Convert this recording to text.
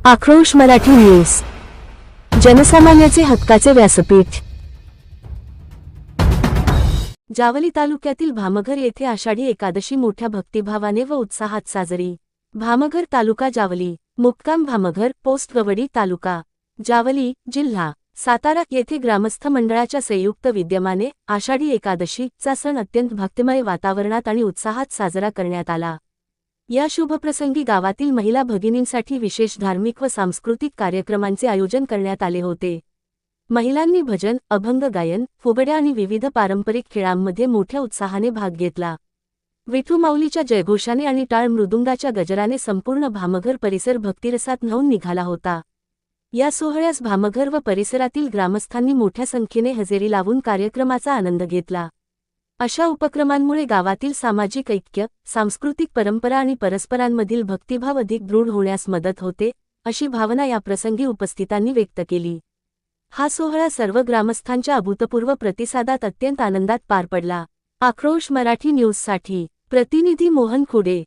आक्रोश मराठी न्यूज, जनसामान्याचे हक्काचे व्यासपीठ। जावली तालुक्यातील भामघर येथे आषाढी एकादशी मोठ्या भक्तिभावाने व उत्साहात साजरी। भामघर तालुका जावली, मुक्काम भामघर, पोस्ट गवडी तालुका जावली, जिल्हा सातारा येथे ग्रामस्थ मंडळाच्या संयुक्त विद्यमाने आषाढी एकादशी चा सण अत्यंत भक्तिमय वातावरणात आणि उत्साहात साजरा करण्यात आला। या शुभप्रसंगी गावातील महिला भगिनींसाठी विशेष धार्मिक व सांस्कृतिक कार्यक्रमांचे आयोजन करण्यात आले होते। महिलांनी भजन, अभंग गायन, फुगड्या आणि विविध पारंपरिक खेळांमध्ये मोठ्या उत्साहाने भाग घेतला। विठू माऊलीच्या जयघोषाने आणि टाळ मृदुंगाच्या गजराने संपूर्ण भामघर परिसर भक्तिरसात न्हाऊन निघाला होता। या सोहळ्यास भामघर व परिसरातील ग्रामस्थांनी मोठ्या संख्येने हजेरी लावून कार्यक्रमाचा आनंद घेतला। अशा उपक्रमांमुळे गावातील सामाजिक ऐक्य, सांस्कृतिक परंपरा आणि परस्परांमधील भक्तिभाव अधिक दृढ होण्यास मदत होते, अशी भावना या प्रसंगी उपस्थितांनी व्यक्त केली। हा सोहळा सर्व ग्रामस्थांच्या अभूतपूर्व प्रतिसादात अत्यंत आनंदात पार पडला। आक्रोश मराठी न्यूजसाठी प्रतिनिधी मोहन खुडे।